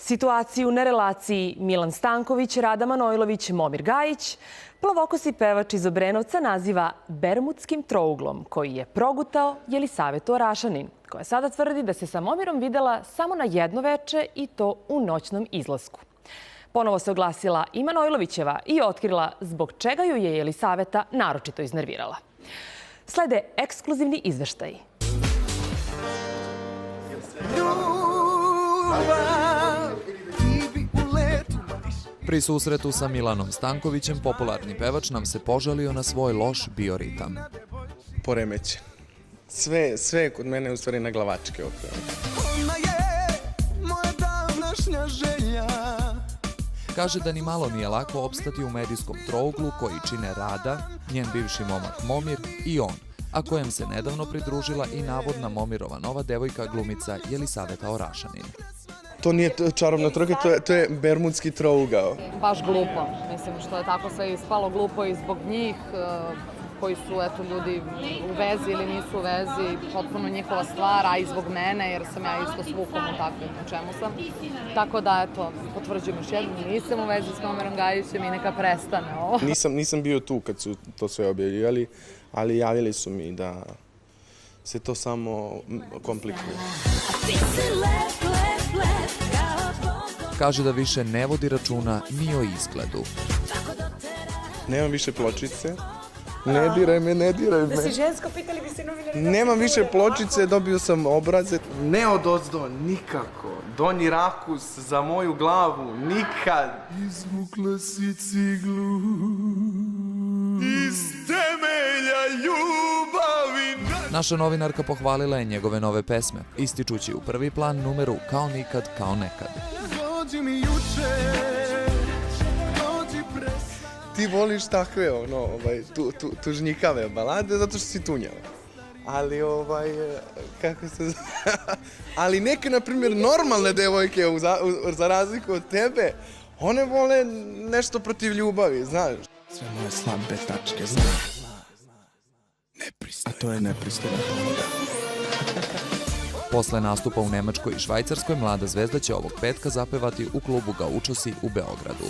Situaciju na relaciji Milan Stanković, Rada Manojlović, Momir Gajić, plavokosi pevač iz Obrenovca naziva bermudskim trouglom, koji je progutao Jelisavetu Orašanin, koja sada tvrdi da se sa Momirom videla samo na jedno veče i to u noćnom izlasku. Ponovo se oglasila i Manojlovićeva i otkrila zbog čega ju je Jelisaveta naročito iznervirala. Slede ekskluzivni izveštaji. Pri susretu sa Milanom Stankovićem, popularni pevač nam se požalio na svoj loš bioritam. Poremećen. Sve je kod mene u stvari na glavačke okrenuto. Ona je moja današnja želja. Kaže da ni malo nije lako opstati u medijskom trouglu koji čine Rada, njen bivši momak Momir i on, a kojem se nedavno pridružila i navodna Momirova nova devojka glumica Jelisaveta Orašanin. To nije čarobna trojka, to je bermudski trougao. Baš glupo. Mislim što je tako sve ispalo glupo i zbog njih koji su ljudi u vezi ili nisu u vezi, potpuno njihova stvar, a i zbog mene jer sam ja isto s Vukom u takvim u čemu sam. Tako da, potvrđujem još jednom, nisam u vezi s Momirom Gajićem i neka prestane ovo. Nisam bio tu kad su to sve objavljivali, ali javili su mi da se to samo komplikuje. Kaže da više ne vodi računa ni o izgledu. Nemam više pločice. Ne diraj me. Da si žensko, pitali bi se novinari. Nemam više pločice, dobio sam obraze. Ne odozdo, nikako. Donji rakus za moju glavu, nikad. Izvukla si ciglu iz temelja ljubavi. Naša novinarka pohvalila je njegove nove pesme, ističući u prvi plan numeru Kao nikad, kao nekad. Dođi mi juče, dođi pres. Ti voliš takve, tužnjikave balade zato što si tunjava. Ali, kako se ali neke, na primjer, normalne devojke, za razliku od tebe, one vole nešto protiv ljubavi, znaš. Sve moje slabe tačke, znaš. A to je nepristojna ponuda. Posle nastupa u Nemačkoj i Švajcarskoj, mlada zvezda će ovog petka zapevati u klubu Gaučosi u Beogradu.